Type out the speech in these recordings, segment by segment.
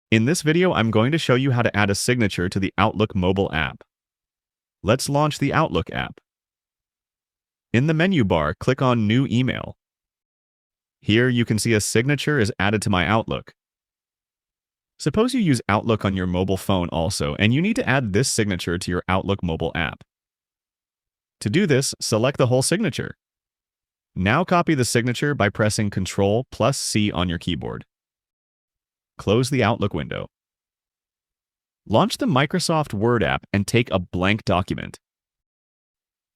In this video, I'm going to show you how to add a signature to the Outlook mobile app. Let's launch the Outlook app. In the menu bar, click on New Email. Here you can see a signature is added to my Outlook. Suppose you use Outlook on your mobile phone also, and you need to add this signature to your Outlook mobile app. To do this, select the whole signature. Now copy the signature by pressing Ctrl+C on your keyboard. Close the Outlook window. Launch the Microsoft Word app and take a blank document.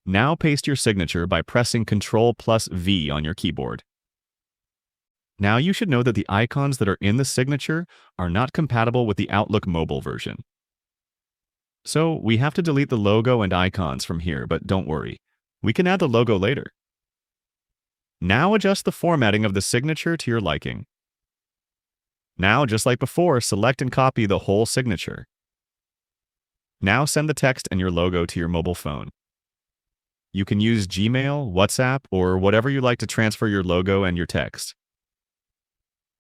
Now paste your signature by pressing Ctrl+V on your keyboard. Now you should know that the icons that are in the signature are not compatible with the Outlook mobile version. So we have to delete the logo and icons from here, but don't worry. We can add the logo later. Now adjust the formatting of the signature to your liking. Now, just like before, select and copy the whole signature. Now send the text and your logo to your mobile phone. You can use Gmail, WhatsApp, or whatever you like to transfer your logo and your text.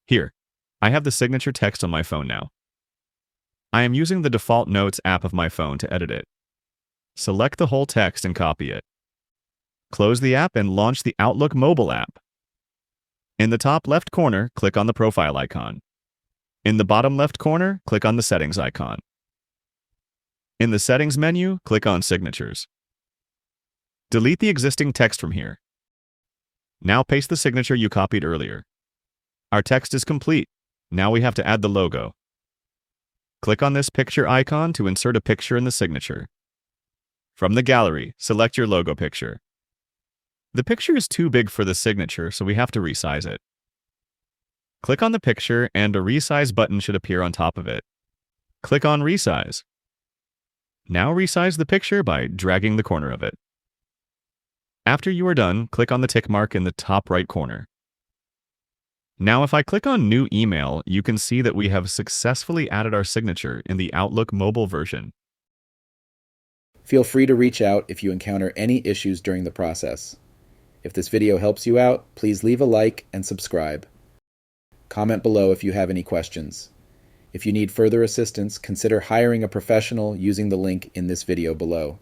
Here, I have the signature text on my phone now. I am using the default Notes app of my phone to edit it. Select the whole text and copy it. Close the app and launch the Outlook mobile app. In the top left corner, click on the profile icon. In the bottom left corner, click on the settings icon. In the settings menu, click on Signatures. Delete the existing text from here. Now paste the signature you copied earlier. Our text is complete. Now we have to add the logo. Click on this picture icon to insert a picture in the signature. From the gallery, select your logo picture. The picture is too big for the signature, so we have to resize it. Click on the picture and a resize button should appear on top of it. Click on Resize. Now resize the picture by dragging the corner of it. After you are done, click on the tick mark in the top right corner. Now if I click on New Email, you can see that we have successfully added our signature in the Outlook mobile version. Feel free to reach out if you encounter any issues during the process. If this video helps you out, please leave a like and subscribe. Comment below if you have any questions. If you need further assistance, consider hiring a professional using the link in this video below.